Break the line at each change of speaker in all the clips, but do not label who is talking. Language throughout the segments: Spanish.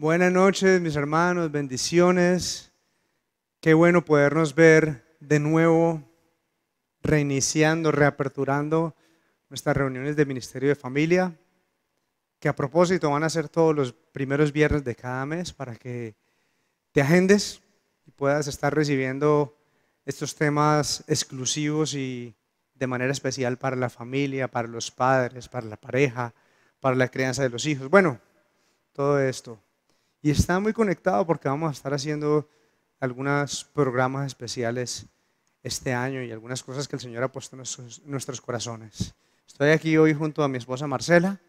Buenas noches, mis hermanos, bendiciones. Qué bueno podernos ver de nuevo, reiniciando, reaperturando nuestras reuniones de Ministerio de Familia, que a propósito van a ser todos los primeros viernes de cada mes para que te agendes y puedas estar recibiendo estos temas exclusivos y de manera especial para la familia, para los padres, para la pareja, para la crianza de los hijos. Bueno, todo esto. Y está muy conectado porque vamos a estar haciendo algunos programas especiales este año y algunas cosas que el Señor ha puesto en nuestros corazones. Estoy aquí hoy junto a mi esposa Marcela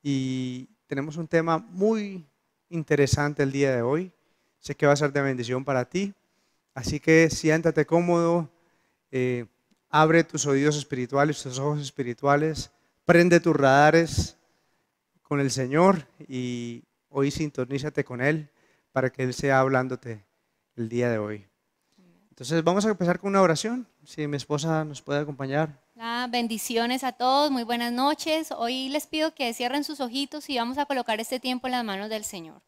y tenemos un tema muy interesante el día de hoy. Sé que va a ser de bendición para ti, así que siéntate cómodo, eh, abre tus oídos espirituales, tus ojos espirituales, prende tus radares con el Señor y hoy sintonízate con Él para que Él sea hablándote el día de hoy. Entonces vamos a empezar con una oración, si mi esposa nos puede acompañar.
Bendiciones a todos, muy buenas noches. Hoy les pido que cierren sus ojitos y vamos a colocar este tiempo en las manos del Señor.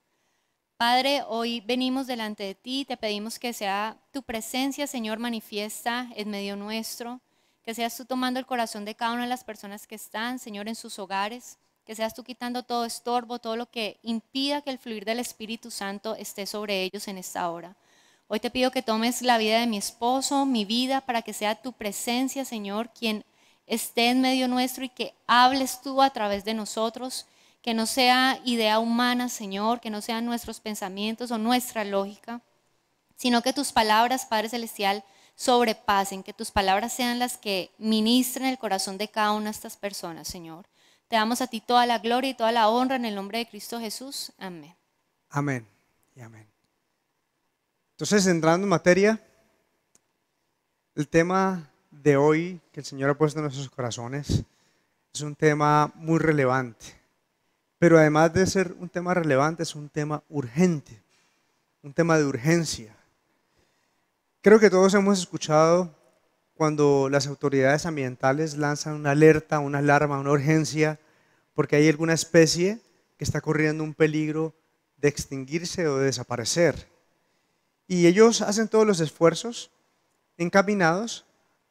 Padre, hoy venimos delante de ti, te pedimos que sea tu presencia, Señor, manifiesta en medio nuestro, que seas tú tomando el corazón de cada una de las personas que están, Señor, en sus hogares, que seas tú quitando todo estorbo, todo lo que impida que el fluir del Espíritu Santo esté sobre ellos en esta hora. Hoy te pido que tomes la vida de mi esposo, mi vida, para que sea tu presencia, Señor, quien esté en medio nuestro y que hables tú a través de nosotros, que no sea idea humana, Señor, que no sean nuestros pensamientos o nuestra lógica, sino que tus palabras, Padre Celestial, sobrepasen, que tus palabras sean las que ministren el corazón de cada una de estas personas, Señor. Te damos a ti toda la gloria y toda la honra en el nombre de Cristo Jesús. Amén.
Amén y amén. Entonces, entrando en materia, el tema de hoy que el Señor ha puesto en nuestros corazones es un tema muy relevante, pero además de ser un tema relevante, es un tema urgente, un tema de urgencia. Creo que todos hemos escuchado cuando las autoridades ambientales lanzan una alerta, una alarma, una urgencia, porque hay alguna especie que está corriendo un peligro de extinguirse o de desaparecer. Y ellos hacen todos los esfuerzos encaminados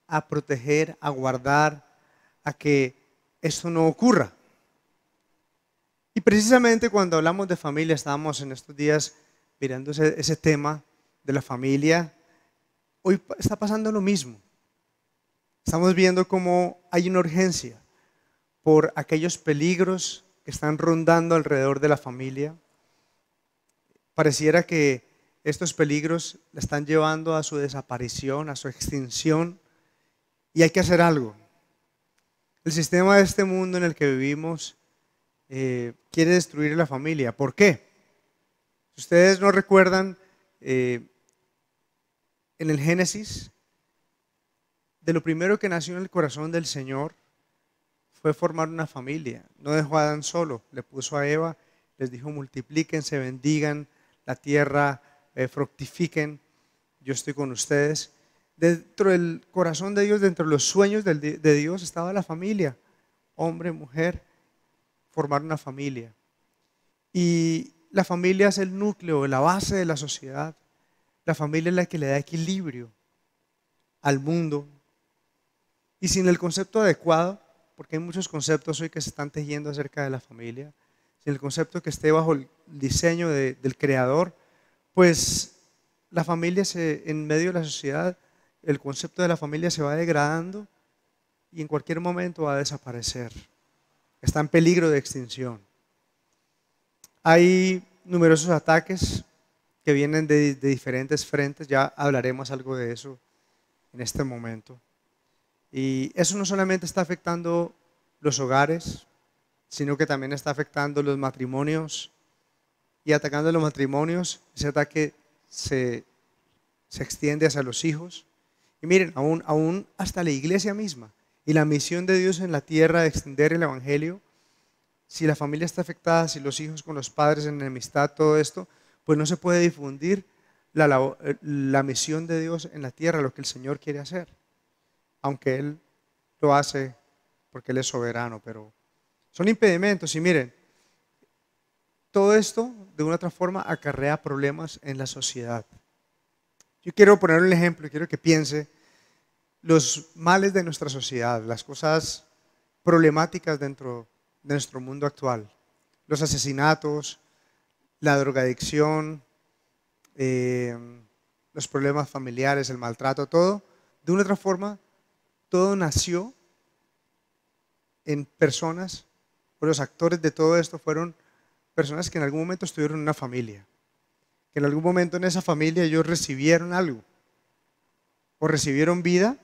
a proteger, a guardar, a que esto no ocurra. Y precisamente cuando hablamos de familia, estábamos en estos días mirando ese tema de la familia. Hoy está pasando lo mismo. Estamos viendo cómo hay una urgencia por aquellos peligros que están rondando alrededor de la familia. Pareciera que estos peligros la están llevando a su desaparición, a su extinción, y hay que hacer algo. El sistema de este mundo en el que vivimos quiere destruir la familia. ¿Por qué? Si ustedes no recuerdan, en el Génesis, de lo primero que nació en el corazón del Señor fue formar una familia. No dejó a Adán solo, le puso a Eva, les dijo multiplíquense, bendigan la tierra, fructifiquen, yo estoy con ustedes. Dentro del corazón de Dios, dentro de los sueños de Dios estaba la familia, hombre, mujer, formar una familia. Y la familia es el núcleo, la base de la sociedad. La familia es la que le da equilibrio al mundo. Y sin el concepto adecuado, porque hay muchos conceptos hoy que se están tejiendo acerca de la familia, sin el concepto que esté bajo el diseño del creador, pues la familia en medio de la sociedad, el concepto de la familia se va degradando y en cualquier momento va a desaparecer. Está en peligro de extinción. Hay numerosos ataques que vienen de diferentes frentes, ya hablaremos algo de eso en este momento. Y eso no solamente está afectando los hogares, sino que también está afectando los matrimonios. Y atacando los matrimonios, ese ataque se extiende hacia los hijos. Y miren, aún hasta la iglesia misma. Y la misión de Dios en la tierra de extender el evangelio, si la familia está afectada, si los hijos con los padres en enemistad, todo esto, pues no se puede difundir la misión de Dios en la tierra, lo que el Señor quiere hacer. Aunque Él lo hace porque Él es soberano, pero son impedimentos. Y miren, todo esto, de una u otra forma, acarrea problemas en la sociedad. Yo quiero poner un ejemplo, quiero que piense los males de nuestra sociedad, las cosas problemáticas dentro de nuestro mundo actual. Los asesinatos, la drogadicción, los problemas familiares, el maltrato, todo. De una u otra forma, todo nació en personas, o los actores de todo esto fueron personas que en algún momento estuvieron en una familia, que en algún momento en esa familia ellos recibieron algo, o recibieron vida,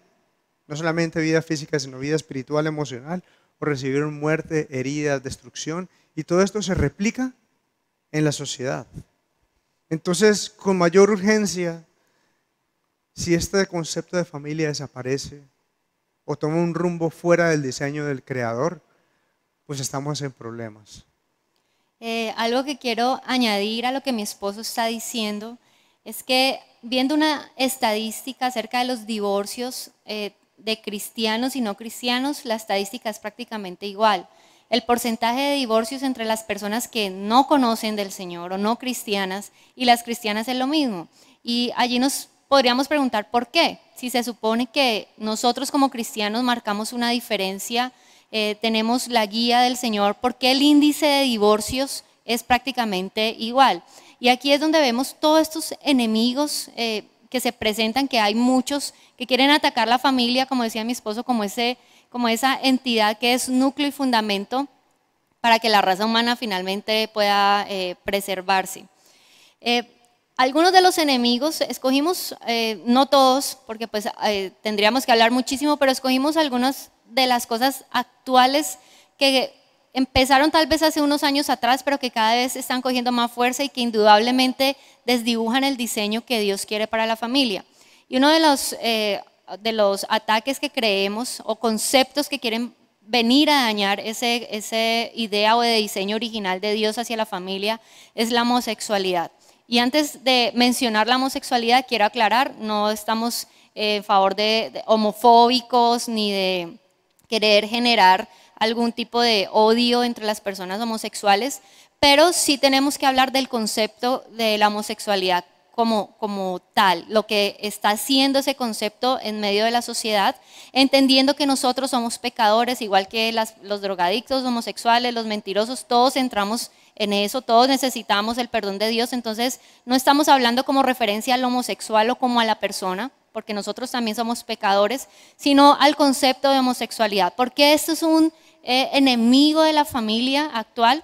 no solamente vida física, sino vida espiritual, emocional, o recibieron muerte, heridas, destrucción, y todo esto se replica en la sociedad. Entonces, con mayor urgencia, si este concepto de familia desaparece o toma un rumbo fuera del diseño del Creador, pues estamos en problemas.
Algo que quiero añadir a lo que mi esposo está diciendo es que viendo una estadística acerca de los divorcios de cristianos y no cristianos, la estadística es prácticamente igual. El porcentaje de divorcios entre las personas que no conocen del Señor o no cristianas y las cristianas es lo mismo. Y allí nos podríamos preguntar por qué. Si se supone que nosotros como cristianos marcamos una diferencia, tenemos la guía del Señor, ¿por qué el índice de divorcios es prácticamente igual? Y aquí es donde vemos todos estos enemigos que se presentan, que hay muchos que quieren atacar la familia, como decía mi esposo, como esa entidad que es núcleo y fundamento para que la raza humana finalmente pueda preservarse. Algunos de los enemigos, escogimos, no todos, porque pues tendríamos que hablar muchísimo, pero escogimos algunas de las cosas actuales que empezaron tal vez hace unos años atrás, pero que cada vez están cogiendo más fuerza y que indudablemente desdibujan el diseño que Dios quiere para la familia. Y uno de los ataques que creemos o conceptos que quieren venir a dañar ese idea o de diseño original de Dios hacia la familia es la homosexualidad. Y antes de mencionar la homosexualidad, quiero aclarar, no estamos en favor de homofóbicos ni de querer generar algún tipo de odio entre las personas homosexuales, pero sí tenemos que hablar del concepto de la homosexualidad como tal, lo que está haciendo ese concepto en medio de la sociedad, entendiendo que nosotros somos pecadores, igual que los drogadictos, homosexuales, los mentirosos, todos entramos en eso, todos necesitamos el perdón de Dios. Entonces no estamos hablando como referencia al homosexual o como a la persona, porque nosotros también somos pecadores, sino al concepto de homosexualidad. ¿Por qué esto es un enemigo de la familia actual?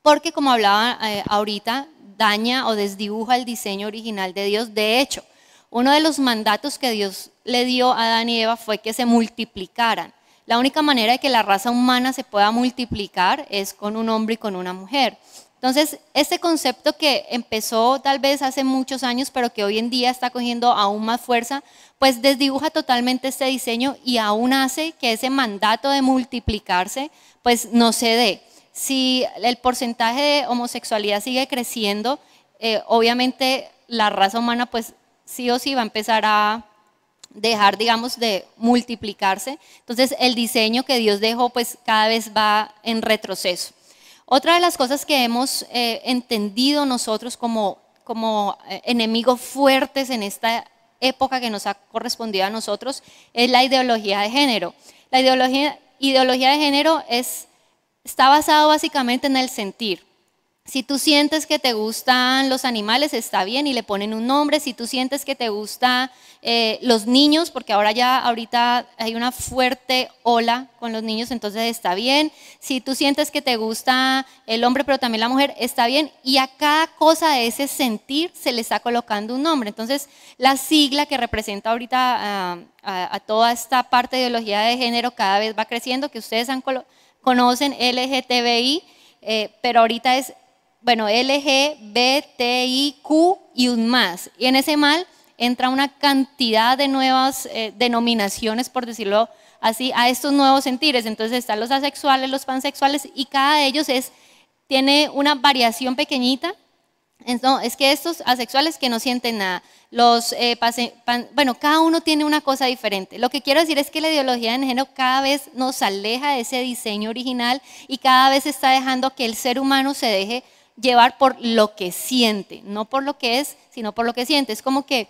Porque como hablaba ahorita, daña o desdibuja el diseño original de Dios. De hecho, uno de los mandatos que Dios le dio a Adán y Eva fue que se multiplicaran. La única manera de que la raza humana se pueda multiplicar es con un hombre y con una mujer. Entonces, este concepto que empezó tal vez hace muchos años, pero que hoy en día está cogiendo aún más fuerza, pues desdibuja totalmente este diseño y aún hace que ese mandato de multiplicarse, pues no se dé. Si el porcentaje de homosexualidad sigue creciendo, obviamente la raza humana pues sí o sí va a empezar a dejar, digamos, de multiplicarse. Entonces el diseño que Dios dejó pues cada vez va en retroceso. Otra de las cosas que hemos entendido nosotros como enemigos fuertes en esta época que nos ha correspondido a nosotros es la ideología de género. La ideología de género está basado básicamente en el sentir. Si tú sientes que te gustan los animales, está bien y le ponen un nombre. Si tú sientes que te gustan los niños, porque ahorita hay una fuerte ola con los niños, entonces está bien. Si tú sientes que te gusta el hombre, pero también la mujer, está bien. Y a cada cosa de ese sentir se le está colocando un nombre. Entonces, la sigla que representa ahorita a toda esta parte de ideología de género cada vez va creciendo, que ustedes conocen LGTBI, pero ahorita es LGBTIQ y un más. Y en ese mal entra una cantidad de nuevas denominaciones, por decirlo así, a estos nuevos sentires. Entonces están los asexuales, los pansexuales, y cada de ellos tiene una variación pequeñita. No, es que estos asexuales que no sienten nada, cada uno tiene una cosa diferente. Lo que quiero decir es que la ideología de género cada vez nos aleja de ese diseño original y cada vez está dejando que el ser humano se deje llevar por lo que siente, no por lo que es, sino por lo que siente. Es como que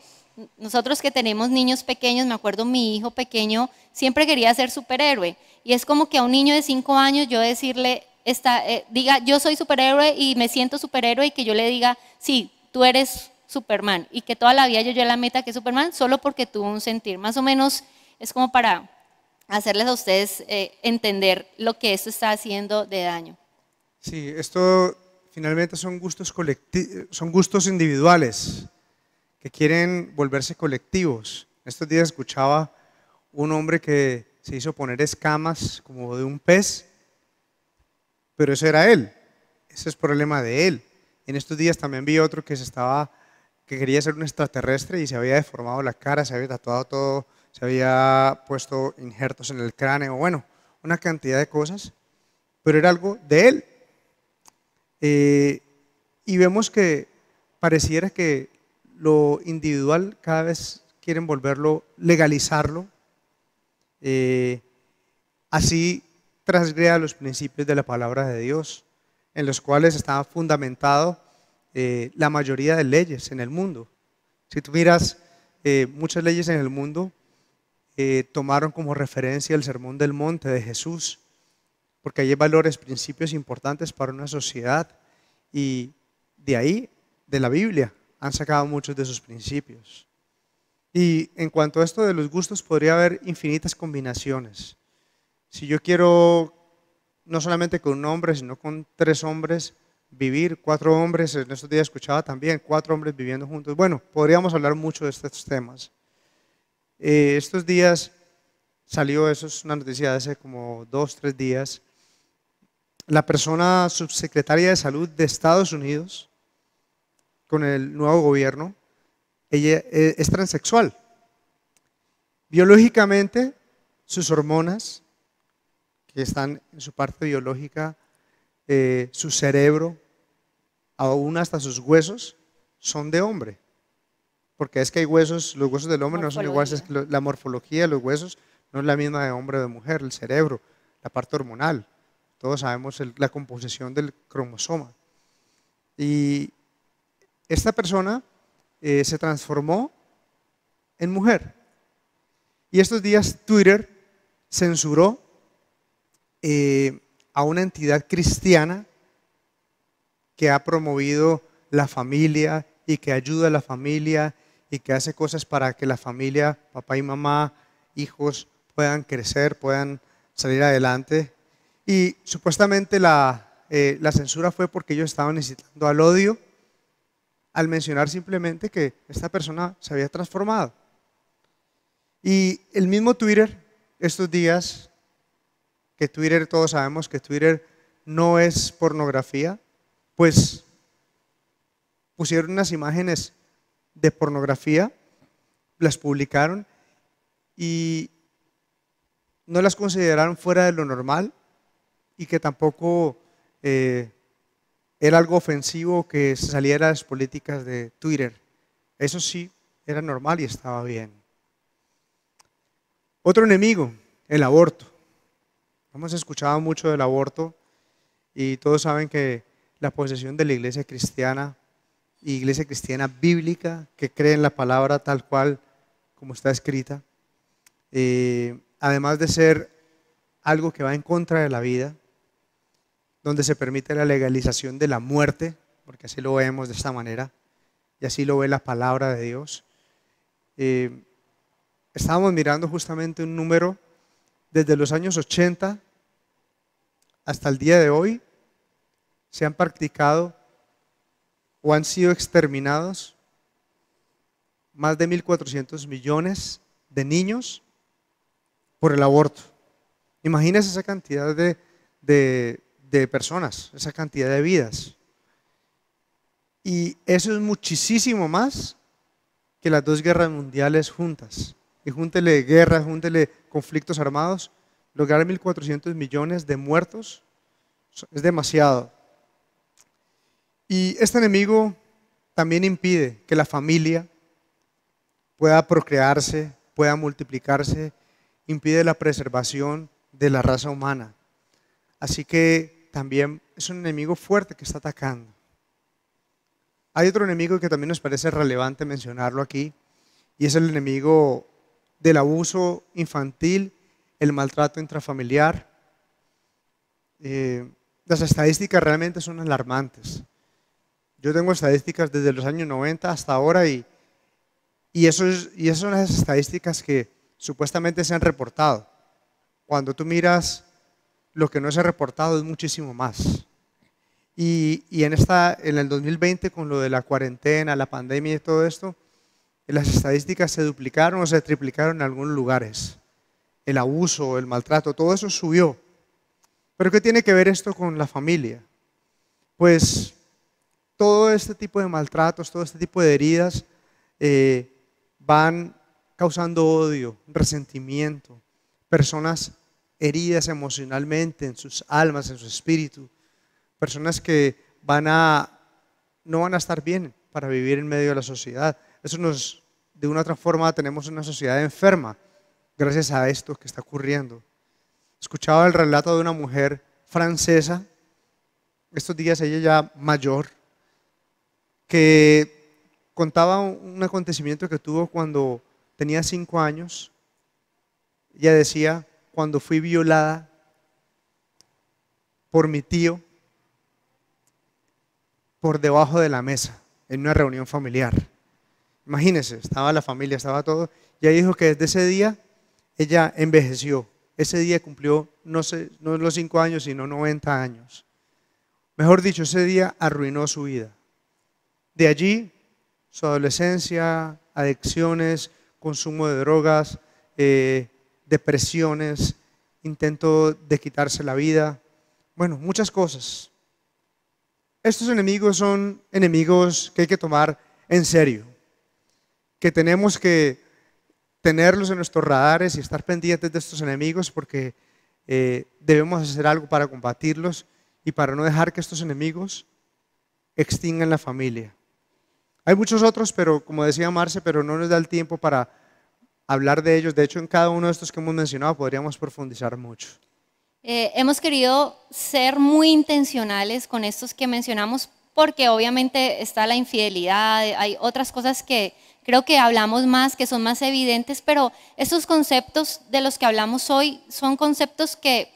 nosotros que tenemos niños pequeños, me acuerdo mi hijo pequeño siempre quería ser superhéroe. Y es como que a un niño de 5 años yo decirle, diga yo soy superhéroe y me siento superhéroe, y que yo le diga, sí, tú eres Superman, y que toda la vida yo la meta que es Superman solo porque tuvo un sentir. Más o menos es como para hacerles a ustedes entender lo que esto está haciendo de daño.
Sí, esto finalmente son gustos son gustos individuales que quieren volverse colectivos. Estos días escuchaba un hombre que se hizo poner escamas como de un pez, pero eso era él, ese es problema de él. En estos días también vi otro que quería ser un extraterrestre y se había deformado la cara, se había tatuado todo, se había puesto injertos en el cráneo, bueno, una cantidad de cosas, pero era algo de él. Y vemos que pareciera que lo individual cada vez quieren volverlo, legalizarlo, así transgreda los principios de la palabra de Dios, en los cuales está fundamentado la mayoría de leyes en el mundo. Si tú miras, muchas leyes en el mundo tomaron como referencia el Sermón del Monte de Jesús, porque hay valores, principios importantes para una sociedad, y de ahí, de la Biblia, han sacado muchos de sus principios. Y en cuanto a esto de los gustos, podría haber infinitas combinaciones. Si yo quiero, no solamente con un hombre, sino con 3 hombres, vivir, 4 hombres, en estos días escuchaba también, 4 hombres viviendo juntos. Bueno, podríamos hablar mucho de estos temas. Estos días salió, eso es una noticia de hace como 2, 3 días, la persona subsecretaria de Salud de Estados Unidos, con el nuevo gobierno, ella es transexual. Biológicamente, sus hormonas, que están en su parte biológica, su cerebro, aún hasta sus huesos, son de hombre. Porque es que hay huesos, los huesos del hombre no son iguales, la morfología de los huesos no es la misma de hombre o de mujer, el cerebro, la parte hormonal, todos sabemos la composición del cromosoma. Y esta persona se transformó en mujer. Y estos días Twitter censuró a una entidad cristiana que ha promovido la familia y que ayuda a la familia y que hace cosas para que la familia, papá y mamá, hijos, puedan crecer, puedan salir adelante. Y supuestamente la censura fue porque ellos estaban incitando al odio al mencionar simplemente que esta persona se había transformado. Y el mismo Twitter, estos días, que Twitter, todos sabemos que Twitter no es pornografía, pues pusieron unas imágenes de pornografía, las publicaron y no las consideraron fuera de lo normal, y que tampoco era algo ofensivo que se saliera de las políticas de Twitter. Eso sí, era normal y estaba bien. Otro enemigo, el aborto. Hemos escuchado mucho del aborto y todos saben que la posición de la iglesia cristiana bíblica, que cree en la palabra tal cual como está escrita, además de ser algo que va en contra de la vida, donde se permite la legalización de la muerte, porque así lo vemos de esta manera, y así lo ve la palabra de Dios. Estábamos mirando justamente un número desde los años 80 hasta el día de hoy, se han practicado o han sido exterminados más de 1.400 millones de niños por el aborto. Imagínense esa cantidad de personas, esa cantidad de vidas. Y eso es muchísimo más que las 2 guerras mundiales juntas. Y júntele guerras, júntele conflictos armados, lograr 1.400 millones de muertos es demasiado. Y este enemigo también impide que la familia pueda procrearse, pueda multiplicarse, impide la preservación de la raza humana. Así que también es un enemigo fuerte que está atacando. Hay otro enemigo que también nos parece relevante mencionarlo aquí, y es el enemigo del abuso infantil, el maltrato intrafamiliar. Las estadísticas realmente son alarmantes. Yo tengo estadísticas desde los años 90 hasta ahora y esas son las estadísticas que supuestamente se han reportado. Cuando tú miras lo que no se ha reportado es muchísimo más. Y en el 2020, con lo de la cuarentena, la pandemia y todo esto, las estadísticas se duplicaron o se triplicaron en algunos lugares. El abuso, el maltrato, todo eso subió. ¿Pero qué tiene que ver esto con la familia? Pues todo este tipo de maltratos, todo este tipo de heridas van causando odio, resentimiento, personas heridas emocionalmente en sus almas, en su espíritu, personas que no van a estar bien para vivir en medio de la sociedad. De una u otra forma, tenemos una sociedad enferma gracias a esto que está ocurriendo. Escuchaba el relato de una mujer francesa, estos días ella ya mayor, que contaba un acontecimiento que tuvo cuando tenía 5 años. Ella decía: cuando fui violada por mi tío por debajo de la mesa en una reunión familiar. Imagínense, estaba la familia, estaba todo, y ella dijo que desde ese día ella envejeció. Ese día cumplió no los 5 años, sino 90 años. Mejor dicho, ese día arruinó su vida. De allí, su adolescencia, adicciones, consumo de drogas, depresiones, intento de quitarse la vida, bueno, muchas cosas. Estos enemigos son enemigos que hay que tomar en serio, que tenemos que tenerlos en nuestros radares y estar pendientes de estos enemigos, porque debemos hacer algo para combatirlos y para no dejar que estos enemigos extingan la familia. Hay muchos otros, pero como decía Marce, pero no nos da el tiempo para hablar de ellos. De hecho, en cada uno de estos que hemos mencionado podríamos profundizar mucho.
Hemos querido ser muy intencionales con estos que mencionamos porque obviamente está la infidelidad, hay otras cosas que creo que hablamos más, que son más evidentes, pero estos conceptos de los que hablamos hoy son conceptos que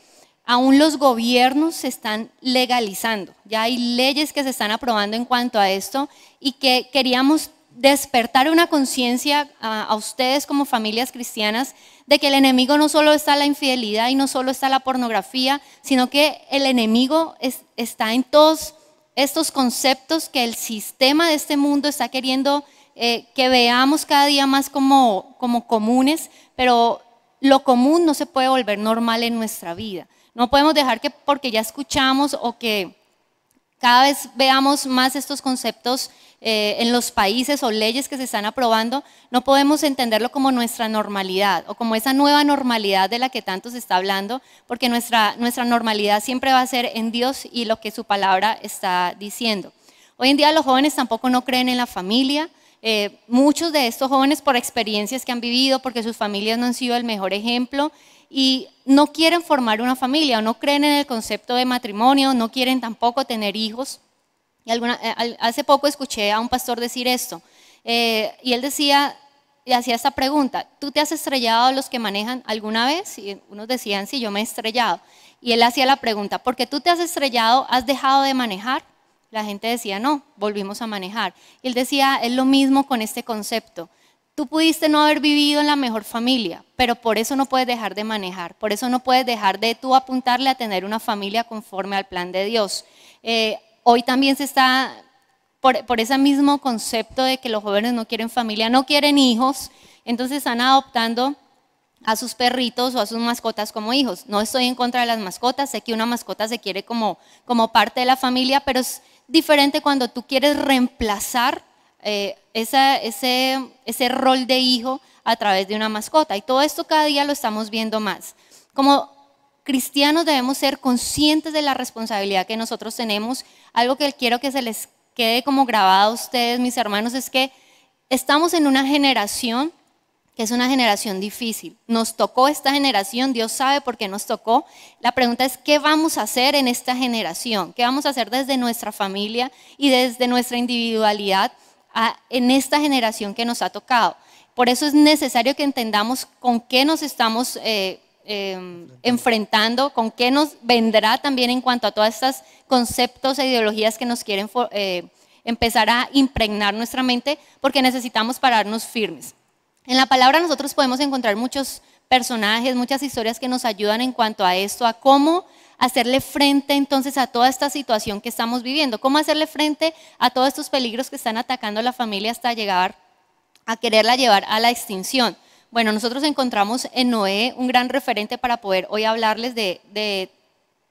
aún los gobiernos se están legalizando. Ya hay leyes que se están aprobando en cuanto a esto y que queríamos despertar una conciencia a ustedes como familias cristianas de que el enemigo no solo está la infidelidad y no solo está la pornografía, sino que el enemigo está en todos estos conceptos que el sistema de este mundo está queriendo que veamos cada día más como comunes, pero lo común no se puede volver normal en nuestra vida. No podemos dejar que porque ya escuchamos o que cada vez veamos más estos conceptos en los países o leyes que se están aprobando, no podemos entenderlo como nuestra normalidad o como esa nueva normalidad de la que tanto se está hablando, porque nuestra normalidad siempre va a ser en Dios y lo que su palabra está diciendo. Hoy en día los jóvenes tampoco no creen en la familia. Muchos de estos jóvenes, por experiencias que han vivido, porque sus familias no han sido el mejor ejemplo, y no quieren formar una familia o no creen en el concepto de matrimonio, no quieren tampoco tener hijos. Y hace poco escuché a un pastor decir esto, y él decía, y hacía esta pregunta: ¿tú te has estrellado a los que manejan alguna vez? Y unos decían, sí, yo me he estrellado. Y él hacía la pregunta: ¿por qué tú te has estrellado, has dejado de manejar? La gente decía, no, volvimos a manejar. Y él decía, es lo mismo con este concepto. Tú pudiste no haber vivido en la mejor familia, pero por eso no puedes dejar de manejar, por eso no puedes dejar de tú apuntarle a tener una familia conforme al plan de Dios. Hoy también se está, por ese mismo concepto de que los jóvenes no quieren familia, no quieren hijos, entonces están adoptando a sus perritos o a sus mascotas como hijos. No estoy en contra de las mascotas, sé que una mascota se quiere como parte de la familia, pero es diferente cuando tú quieres reemplazar ese rol de hijo a través de una mascota. Y todo esto cada día lo estamos viendo más. Como cristianos debemos ser conscientes de la responsabilidad que nosotros tenemos. Algo que quiero que se les quede como grabado a ustedes, mis hermanos, es que estamos en una generación que es una generación difícil. Nos tocó esta generación, Dios sabe por qué nos tocó. La pregunta es, ¿qué vamos a hacer en esta generación? ¿Qué vamos a hacer desde nuestra familia y desde nuestra individualidad en esta generación que nos ha tocado? Por eso es necesario que entendamos con qué nos estamos enfrentando, con qué nos vendrá también en cuanto a todos estos conceptos e ideologías que nos quieren empezar a impregnar nuestra mente, porque necesitamos pararnos firmes. En la palabra nosotros podemos encontrar muchos personajes, muchas historias que nos ayudan en cuanto a esto, a cómo hacerle frente entonces a toda esta situación que estamos viviendo, cómo hacerle frente a todos estos peligros que están atacando a la familia hasta llegar a quererla llevar a la extinción. Bueno, nosotros encontramos en Noé un gran referente para poder hoy hablarles de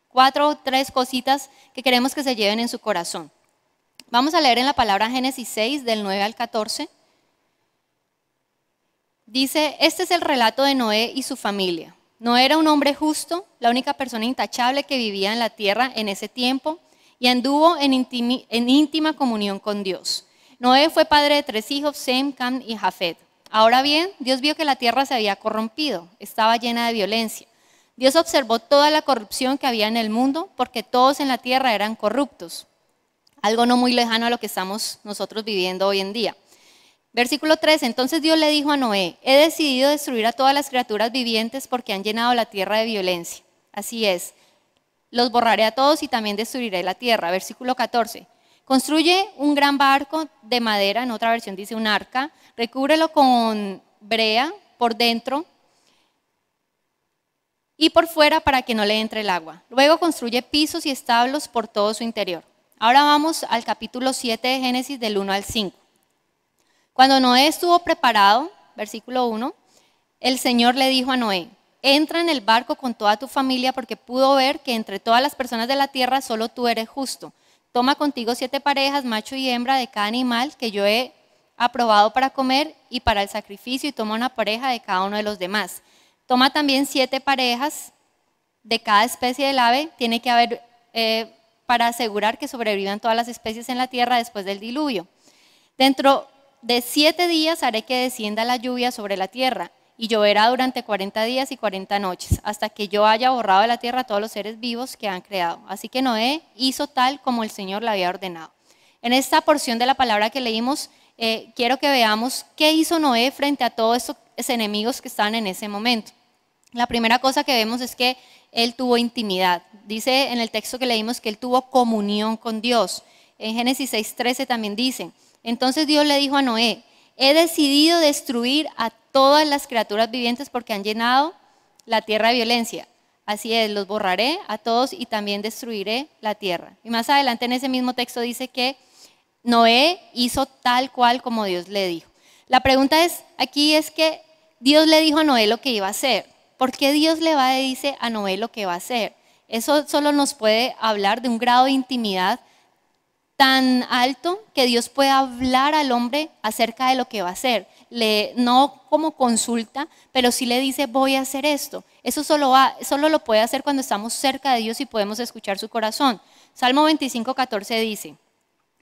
4 o 3 cositas que queremos que se lleven en su corazón. Vamos a leer en la palabra Génesis 6, del 9 al 14. Dice, este es el relato de Noé y su familia. Noé era un hombre justo, la única persona intachable que vivía en la tierra en ese tiempo y anduvo en íntima comunión con Dios. Noé fue padre de 3 hijos, Sem, Cam y Jafet. Ahora bien, Dios vio que la tierra se había corrompido, estaba llena de violencia. Dios observó toda la corrupción que había en el mundo porque todos en la tierra eran corruptos. Algo no muy lejano a lo que estamos nosotros viviendo hoy en día. Versículo 3, entonces Dios le dijo a Noé, he decidido destruir a todas las criaturas vivientes porque han llenado la tierra de violencia. Así es, los borraré a todos y también destruiré la tierra. Versículo 14, construye un gran barco de madera, en otra versión dice un arca, recúbrelo con brea por dentro y por fuera para que no le entre el agua. Luego construye pisos y establos por todo su interior. Ahora vamos al capítulo 7 de Génesis del 1 al 5. Cuando Noé estuvo preparado, versículo 1, el Señor le dijo a Noé, entra en el barco con toda tu familia porque pudo ver que entre todas las personas de la tierra solo tú eres justo. Toma contigo 7 parejas, macho y hembra de cada animal que yo he aprobado para comer y para el sacrificio y toma una pareja de cada uno de los demás. Toma también 7 parejas de cada especie del ave, tiene que haber para asegurar que sobrevivan todas las especies en la tierra después del diluvio. Dentro de 7 días haré que descienda la lluvia sobre la tierra y lloverá durante 40 días y 40 noches, hasta que yo haya borrado de la tierra a todos los seres vivos que han creado. Así que Noé hizo tal como el Señor le había ordenado. En esta porción de la palabra que leímos, quiero que veamos qué hizo Noé frente a todos estos enemigos que estaban en ese momento. La primera cosa que vemos es que él tuvo intimidad. Dice en el texto que leímos que él tuvo comunión con Dios. En Génesis 6:13 también dice, entonces Dios le dijo a Noé, he decidido destruir a todas las criaturas vivientes porque han llenado la tierra de violencia. Así es, los borraré a todos y también destruiré la tierra. Y más adelante en ese mismo texto dice que Noé hizo tal cual como Dios le dijo. La pregunta aquí es que Dios le dijo a Noé lo que iba a hacer. ¿Por qué Dios le va y dice a Noé lo que va a hacer? Eso solo nos puede hablar de un grado de intimidad tan alto que Dios puede hablar al hombre acerca de lo que va a hacer. No como consulta, pero sí le dice voy a hacer esto. Eso solo lo puede hacer cuando estamos cerca de Dios y podemos escuchar su corazón. Salmo 25:14 dice,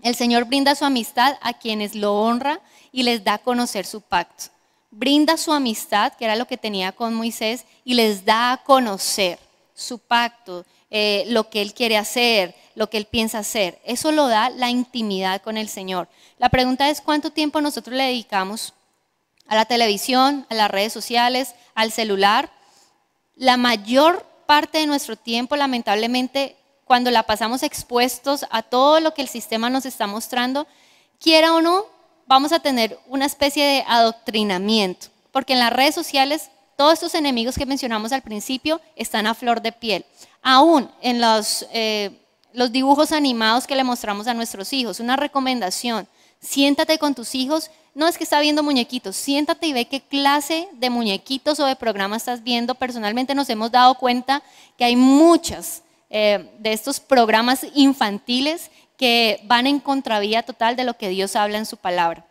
el Señor brinda su amistad a quienes lo honra y les da a conocer su pacto. Brinda su amistad, que era lo que tenía con Moisés, y les da a conocer su pacto, lo que él quiere hacer, lo que él piensa hacer. Eso lo da la intimidad con el Señor. La pregunta es cuánto tiempo nosotros le dedicamos a la televisión, a las redes sociales, al celular. La mayor parte de nuestro tiempo, lamentablemente, cuando la pasamos expuestos a todo lo que el sistema nos está mostrando, quiera o no, vamos a tener una especie de adoctrinamiento, porque en las redes sociales todos estos enemigos que mencionamos al principio están a flor de piel. Aún en los dibujos animados que le mostramos a nuestros hijos, una recomendación, siéntate con tus hijos, no es que está viendo muñequitos, siéntate y ve qué clase de muñequitos o de programas estás viendo. Personalmente nos hemos dado cuenta que hay muchas de estos programas infantiles que van en contravía total de lo que Dios habla en su palabra.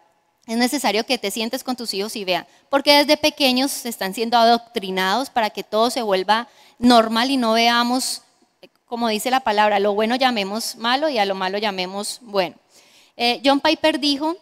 Es necesario que te sientes con tus hijos y vean, porque desde pequeños están siendo adoctrinados para que todo se vuelva normal y no veamos, como dice la palabra, a lo bueno llamemos malo y a lo malo llamemos bueno. John Piper dijo,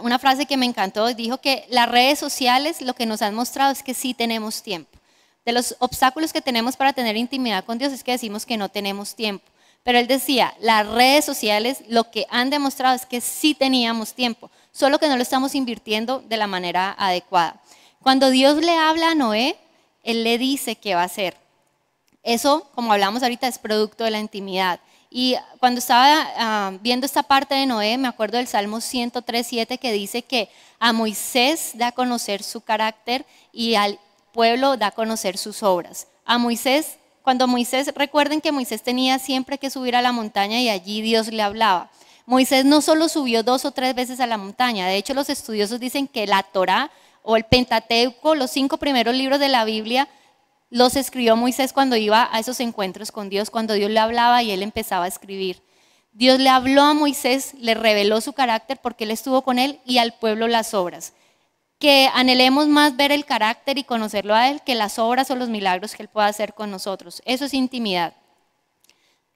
una frase que me encantó, dijo que las redes sociales lo que nos han mostrado es que sí tenemos tiempo. De los obstáculos que tenemos para tener intimidad con Dios es que decimos que no tenemos tiempo. Pero él decía, las redes sociales lo que han demostrado es que sí teníamos tiempo, solo que no lo estamos invirtiendo de la manera adecuada. Cuando Dios le habla a Noé, él le dice qué va a hacer. Eso, como hablamos ahorita, es producto de la intimidad. Y cuando estaba viendo esta parte de Noé, me acuerdo del Salmo 103:7 que dice que a Moisés da a conocer su carácter y al pueblo da a conocer sus obras. A Moisés, recuerden que Moisés tenía siempre que subir a la montaña y allí Dios le hablaba. Moisés no solo subió 2 o 3 veces a la montaña, de hecho los estudiosos dicen que la Torá o el Pentateuco, los 5 primeros libros de la Biblia, los escribió Moisés cuando iba a esos encuentros con Dios, cuando Dios le hablaba y él empezaba a escribir. Dios le habló a Moisés, le reveló su carácter porque él estuvo con él y al pueblo las obras. Que anhelemos más ver el carácter y conocerlo a él que las obras o los milagros que él pueda hacer con nosotros. Eso es intimidad.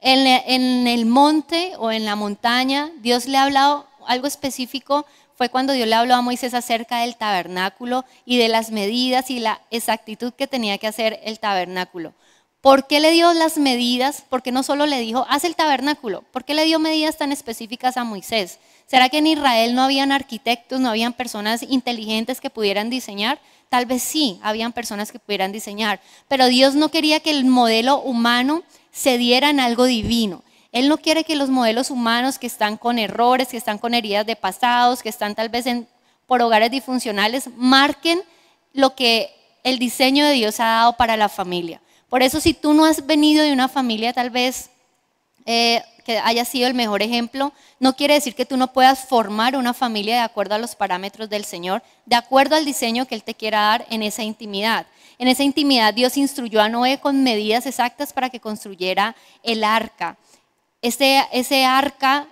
En el monte o en la montaña, Dios le ha hablado algo específico. Fue cuando Dios le habló a Moisés acerca del tabernáculo y de las medidas y la exactitud que tenía que hacer el tabernáculo. ¿Por qué le dio las medidas? Porque no solo le dijo, haz el tabernáculo. ¿Por qué le dio medidas tan específicas a Moisés? ¿Será que en Israel no habían arquitectos, no habían personas inteligentes que pudieran diseñar? Tal vez sí, habían personas que pudieran diseñar. Pero Dios no quería que el modelo humano se diera en algo divino. Él no quiere que los modelos humanos que están con errores, que están con heridas de pasados, que están tal vez por hogares disfuncionales, marquen lo que el diseño de Dios ha dado para la familia. Por eso si tú no has venido de una familia tal vez que haya sido el mejor ejemplo, no quiere decir que tú no puedas formar una familia de acuerdo a los parámetros del Señor, de acuerdo al diseño que Él te quiera dar en esa intimidad. En esa intimidad Dios instruyó a Noé con medidas exactas para que construyera el arca. Ese arca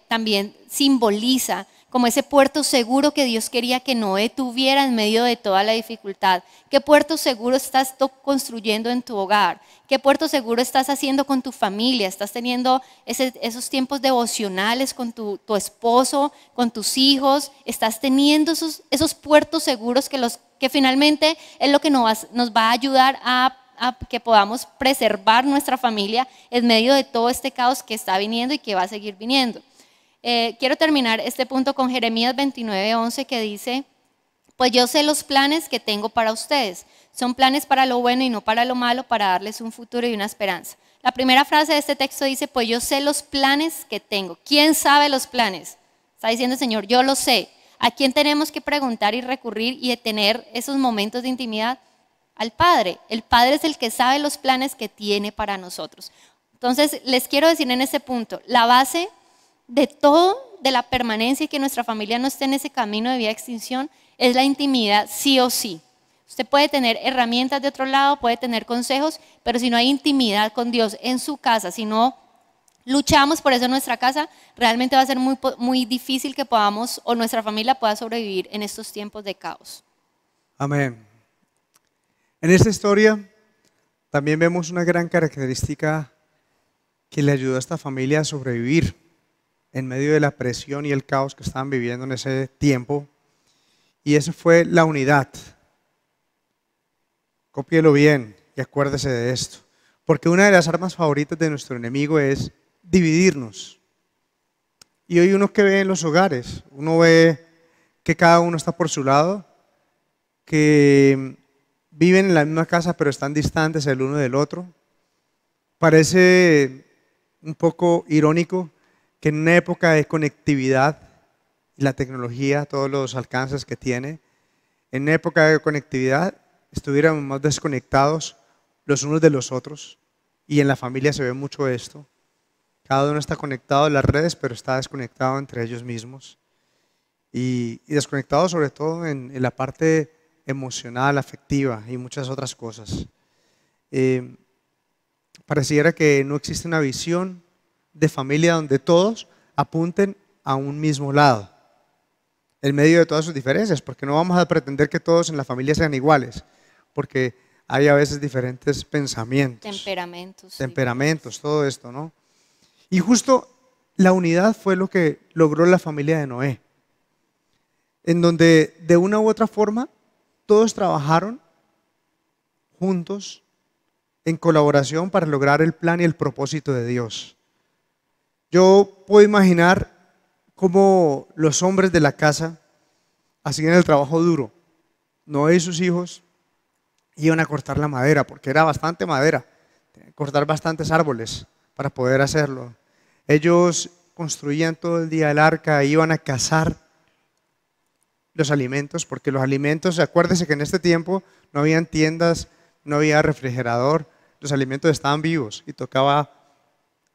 también simboliza como ese puerto seguro que Dios quería que Noé tuviera en medio de toda la dificultad. ¿Qué puerto seguro estás construyendo en tu hogar? ¿Qué puerto seguro estás haciendo con tu familia? ¿Estás teniendo esos tiempos devocionales con tu esposo, con tus hijos? ¿Estás teniendo esos puertos seguros que finalmente es lo que nos va a ayudar a que podamos preservar nuestra familia en medio de todo este caos que está viniendo y que va a seguir viniendo? Quiero terminar este punto con Jeremías 29:11 que dice, pues yo sé los planes que tengo para ustedes. Son planes para lo bueno y no para lo malo, para darles un futuro y una esperanza. La primera frase de este texto dice, pues yo sé los planes que tengo. ¿Quién sabe los planes? Está diciendo el Señor, yo lo sé. ¿A quién tenemos que preguntar y recurrir y tener esos momentos de intimidad? Al Padre. El Padre es el que sabe los planes que tiene para nosotros. Entonces, les quiero decir en este punto, la base de todo, de la permanencia y que nuestra familia no esté en ese camino de vida de extinción, es la intimidad sí o sí. Usted puede tener herramientas de otro lado, puede tener consejos, pero si no hay intimidad con Dios en su casa, si no luchamos por eso en nuestra casa, realmente va a ser muy difícil que podamos o nuestra familia pueda sobrevivir en estos tiempos de caos.
Amén. En esta historia también vemos una gran característica que le ayudó a esta familia a sobrevivir en medio de la presión y el caos que estaban viviendo en ese tiempo, y eso fue la unidad. Cópielo bien y acuérdese de esto, porque una de las armas favoritas de nuestro enemigo es dividirnos. Y hoy uno que ve en los hogares, uno ve que cada uno está por su lado, que viven en la misma casa pero están distantes el uno del otro. Parece un poco irónico que en una época de conectividad y la tecnología, todos los alcances que tiene, en una época de conectividad estuviéramos más desconectados los unos de los otros, y en la familia se ve mucho esto. Cada uno está conectado a las redes, pero está desconectado entre ellos mismos, y desconectado sobre todo en la parte emocional, afectiva y muchas otras cosas. Pareciera que no existe una visión de familia donde todos apunten a un mismo lado, en medio de todas sus diferencias, porque no vamos a pretender que todos en la familia sean iguales, porque hay a veces diferentes pensamientos, temperamentos, todo esto, ¿no? Y justo la unidad fue lo que logró la familia de Noé. en donde de una u otra forma todos trabajaron juntos en colaboración para lograr el plan y el propósito de Dios. Yo puedo imaginar cómo los hombres de la casa hacían el trabajo duro. Noé y sus hijos iban a cortar la madera, porque era bastante madera, tenían que cortar bastantes árboles para poder hacerlo. Ellos construían todo el día el arca, iban a cazar los alimentos, porque los alimentos, acuérdense que en este tiempo no habían tiendas, no había refrigerador, los alimentos estaban vivos y tocaba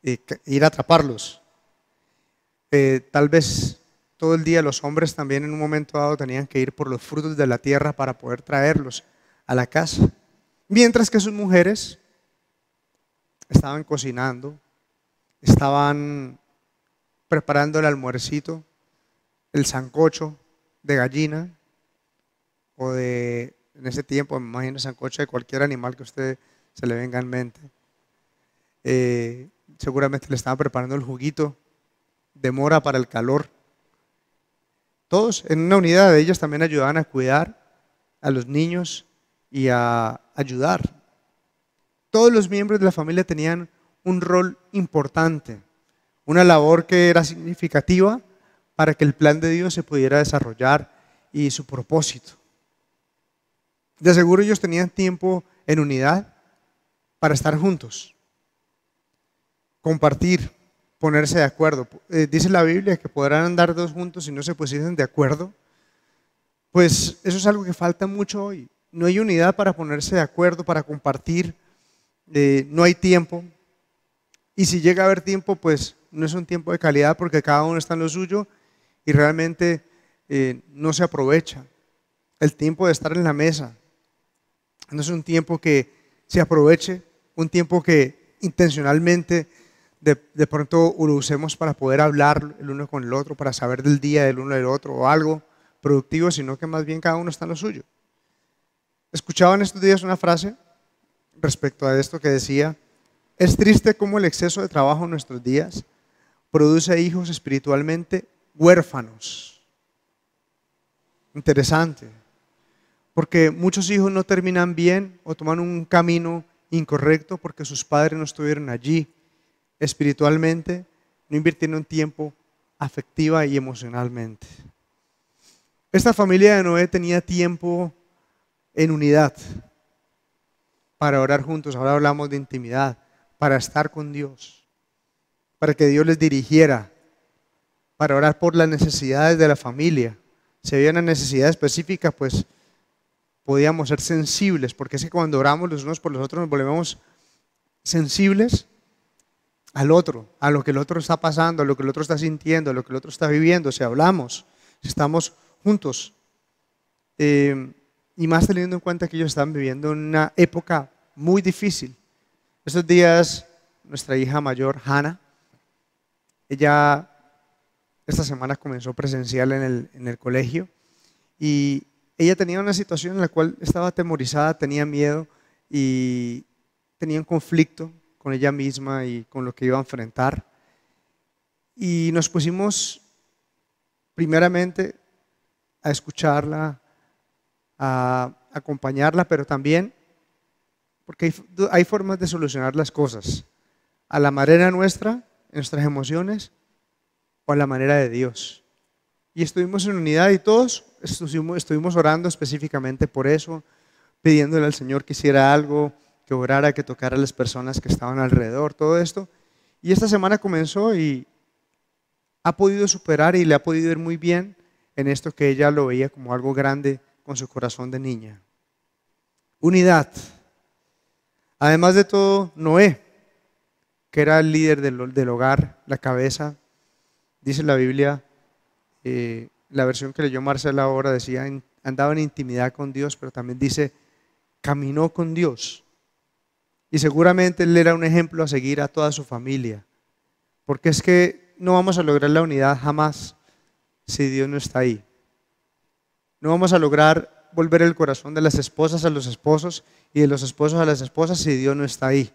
ir a atraparlos. Tal vez todo el día los hombres también en un momento dado tenían que ir por los frutos de la tierra para poder traerlos a la casa, mientras que sus mujeres estaban cocinando, estaban preparando el almuercito, el sancocho de gallina o de, en ese tiempo me imagino, sancocho de cualquier animal que a usted se le venga en mente. Seguramente le estaban preparando el juguito de mora para el calor. Todos en una unidad de ellos también ayudaban a cuidar a los niños y a ayudar. Todos los miembros de la familia tenían un rol importante, una labor que era significativa para que el plan de Dios se pudiera desarrollar y su propósito. De seguro ellos tenían tiempo en unidad para estar juntos, compartir, ponerse de acuerdo. Dice la Biblia que podrán andar dos juntos si no se pusiesen de acuerdo. Pues eso es algo que falta mucho hoy. No hay unidad para ponerse de acuerdo, para compartir. No hay tiempo. Y si llega a haber tiempo, pues no es un tiempo de calidad porque cada uno está en lo suyo y realmente no se aprovecha. El tiempo de estar en la mesa no es un tiempo que se aproveche, un tiempo que intencionalmente de pronto lo usemos para poder hablar el uno con el otro, para saber del día del uno del otro o algo productivo, sino que más bien cada uno está en lo suyo. Escuchaba en estos días una frase respecto a esto que decía: es triste cómo el exceso de trabajo en nuestros días produce hijos espiritualmente huérfanos. Interesante, porque muchos hijos no terminan bien o toman un camino incorrecto porque sus padres no estuvieron allí espiritualmente, no invirtieron tiempo afectiva y emocionalmente. Esta familia de Noé tenía tiempo en unidad para orar juntos. Ahora hablamos de intimidad, para estar con Dios, para que Dios les dirigiera, para orar por las necesidades de la familia. Si había una necesidad específica, pues podíamos ser sensibles, porque es que cuando oramos los unos por los otros nos volvemos sensibles al otro, a lo que el otro está pasando, a lo que el otro está sintiendo, a lo que el otro está viviendo. Si hablamos, si estamos juntos, y más teniendo en cuenta que ellos están viviendo una época muy difícil. Estos días nuestra hija mayor, Hannah, ella esta semana comenzó presencial en el colegio y ella tenía una situación en la cual estaba atemorizada, tenía miedo y tenía un conflicto con ella misma y con lo que iba a enfrentar. Y nos pusimos primeramente a escucharla, a acompañarla, pero también porque hay formas de solucionar las cosas, a la manera nuestra, en nuestras emociones, o a la manera de Dios. Y estuvimos en unidad y todos estuvimos orando específicamente por eso, pidiéndole al Señor que hiciera algo, que orara, que tocara a las personas que estaban alrededor, todo esto. Y esta semana comenzó y ha podido superar y le ha podido ir muy bien en esto que ella lo veía como algo grande con su corazón de niña. Unidad. Además de todo, Noé, que era el líder del hogar, la cabeza, dice la Biblia, la versión que leyó Marcela ahora decía, andaba en intimidad con Dios, pero también dice, caminó con Dios. Y seguramente él era un ejemplo a seguir a toda su familia, porque es que no vamos a lograr la unidad jamás si Dios no está ahí. No vamos a lograr volver el corazón de las esposas a los esposos y de los esposos a las esposas si Dios no está ahí.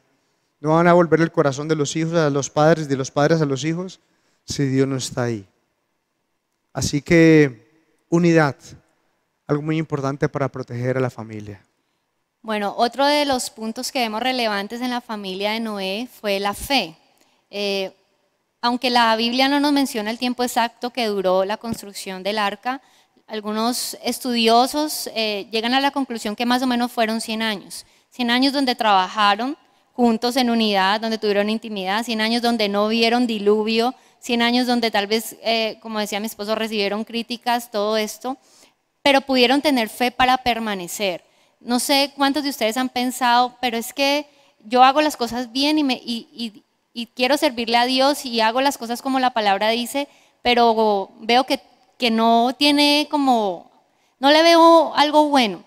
No van a volver el corazón de los hijos a los padres y de los padres a los hijos si Dios no está ahí. Así que unidad, algo muy importante para proteger a la familia.
Bueno, otro de los puntos que vemos relevantes en la familia de Noé fue la fe. Aunque la Biblia no nos menciona el tiempo exacto que duró la construcción del arca, algunos estudiosos llegan a la conclusión que más o menos fueron 100 años. 100 años donde trabajaron juntos en unidad, donde tuvieron intimidad, 100 años donde no vieron diluvio, 100 años donde tal vez, como decía mi esposo, recibieron críticas, todo esto, pero pudieron tener fe para permanecer. No sé cuántos de ustedes han pensado, pero es que yo hago las cosas bien y quiero servirle a Dios y hago las cosas como la palabra dice, pero veo que no tiene como, no le veo algo bueno.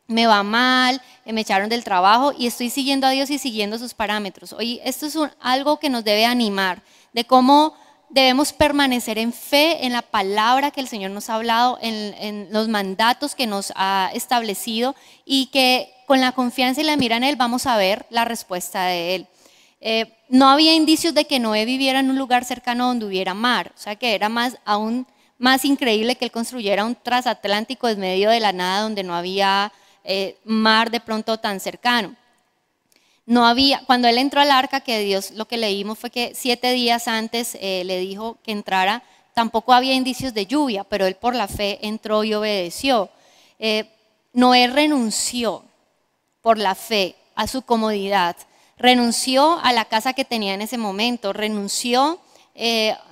Me va mal, me echaron del trabajo y estoy siguiendo a Dios y siguiendo sus parámetros. Oye, esto es algo que nos debe animar, de cómo debemos permanecer en fe, en la palabra que el Señor nos ha hablado, en los mandatos que nos ha establecido y que con la confianza y la mira en Él vamos a ver la respuesta de Él. No había indicios de que Noé viviera en un lugar cercano donde hubiera mar, o sea que era aún más increíble que Él construyera un transatlántico en medio de la nada donde no había mar de pronto tan cercano. No había, cuando él entró al arca, que Dios, lo que leímos fue que 7 días antes le dijo que entrara, tampoco había indicios de lluvia, pero él por la fe entró y obedeció. Noé renunció por la fe a su comodidad, renunció a la casa que tenía en ese momento, renunció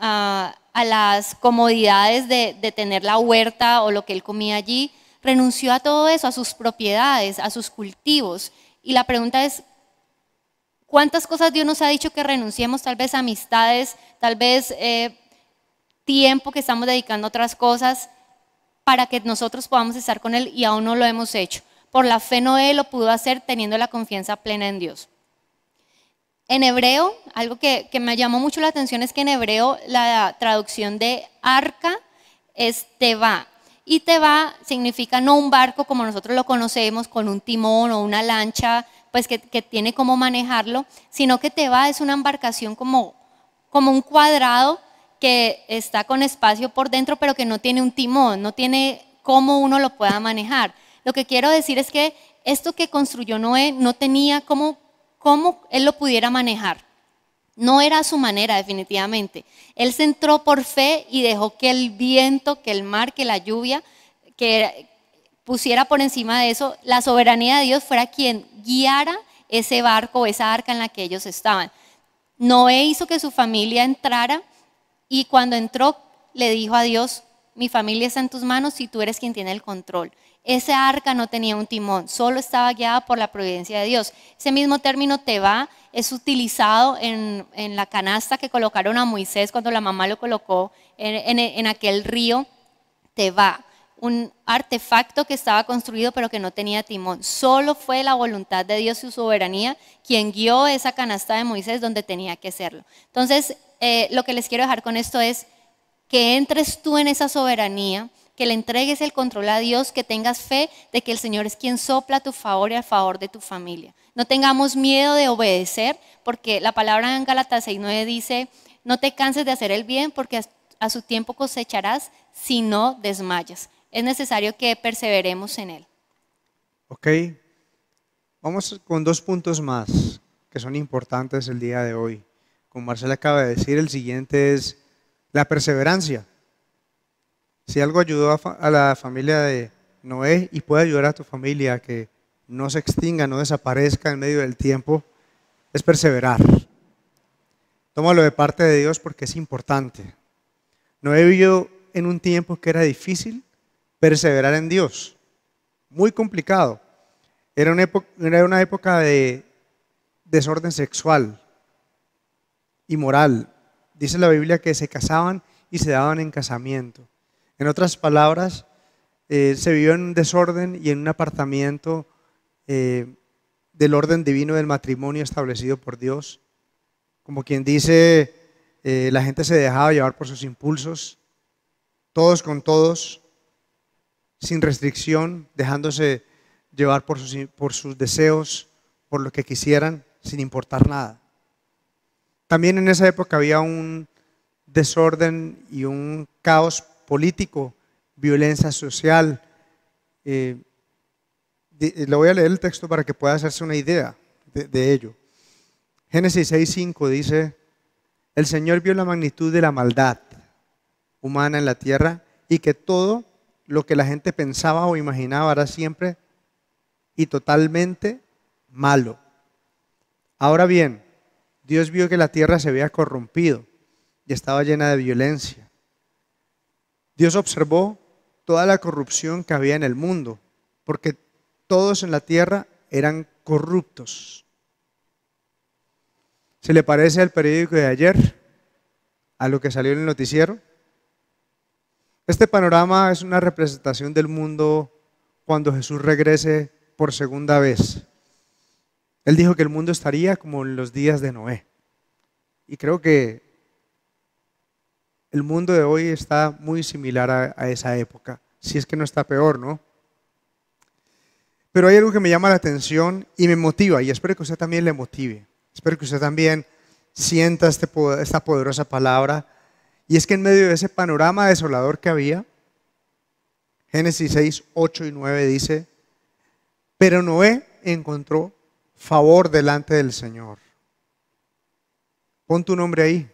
a las comodidades de tener la huerta o lo que él comía allí, renunció a todo eso, a sus propiedades, a sus cultivos. Y la pregunta es, ¿cuántas cosas Dios nos ha dicho que renunciemos? Tal vez amistades, tal vez tiempo que estamos dedicando a otras cosas para que nosotros podamos estar con Él y aún no lo hemos hecho. Por la fe Noé lo pudo hacer teniendo la confianza plena en Dios. En hebreo, algo que me llamó mucho la atención es que en hebreo la traducción de arca es teba. Y teba significa no un barco como nosotros lo conocemos, con un timón o una lancha, pues que tiene cómo manejarlo, sino que teba es una embarcación como un cuadrado que está con espacio por dentro, pero que no tiene un timón, no tiene cómo uno lo pueda manejar. Lo que quiero decir es que esto que construyó Noé no tenía cómo él lo pudiera manejar. No era a su manera, definitivamente. Él se entró por fe y dejó que el viento, que el mar, que la lluvia, que pusiera por encima de eso, la soberanía de Dios fuera quien guiara ese barco, esa arca en la que ellos estaban. Noé hizo que su familia entrara y cuando entró le dijo a Dios, mi familia está en tus manos y tú eres quien tiene el control. Esa arca no tenía un timón, solo estaba guiada por la providencia de Dios. Ese mismo término teba es utilizado en la canasta que colocaron a Moisés cuando la mamá lo colocó en aquel río teba. Un artefacto que estaba construido pero que no tenía timón. Solo fue la voluntad de Dios y su soberanía quien guió esa canasta de Moisés donde tenía que hacerlo. Entonces, lo que les quiero dejar con esto es que entres tú en esa soberanía, que le entregues el control a Dios, que tengas fe de que el Señor es quien sopla a tu favor y a favor de tu familia. No tengamos miedo de obedecer, porque la palabra en Gálatas 6:9 dice, no te canses de hacer el bien, porque a su tiempo cosecharás si no desmayas. Es necesario que perseveremos en él.
Ok, vamos con 2 puntos más que son importantes el día de hoy. Como Marcela acaba de decir, el siguiente es la perseverancia. Si algo ayudó a la familia de Noé y puede ayudar a tu familia a que no se extinga, no desaparezca en medio del tiempo, es perseverar. Tómalo de parte de Dios porque es importante. Noé vivió en un tiempo que era difícil perseverar en Dios, muy complicado. Era una época de desorden sexual y moral. Dice la Biblia que se casaban y se daban en casamiento. En otras palabras, se vivió en un desorden y en un apartamiento del orden divino del matrimonio establecido por Dios. Como quien dice, la gente se dejaba llevar por sus impulsos, todos con todos, sin restricción, dejándose llevar por sus deseos, por lo que quisieran, sin importar nada. También en esa época había un desorden y un caos político violencia social. Le voy a leer el texto para que pueda hacerse una idea de ello. Génesis 6:5 dice: el Señor vio la magnitud de la maldad humana en la tierra y que todo lo que la gente pensaba o imaginaba era siempre y totalmente malo. Ahora bien, Dios vio que la tierra se había corrompido y estaba llena de violencia. Dios observó toda la corrupción que había en el mundo, porque todos en la tierra eran corruptos. ¿Se le parece al periódico de ayer, a lo que salió en el noticiero? Este panorama es una representación del mundo cuando Jesús regrese por segunda vez. Él dijo que el mundo estaría como en los días de Noé. Y creo que el mundo de hoy está muy similar a esa época, si es que no está peor, ¿no? Pero hay algo que me llama la atención y me motiva, y espero que usted también le motive. Espero que usted también sienta esta poderosa palabra. Y es que en medio de ese panorama desolador que había, Génesis 6, 8 y 9 dice: pero Noé encontró favor delante del Señor. Pon tu nombre ahí.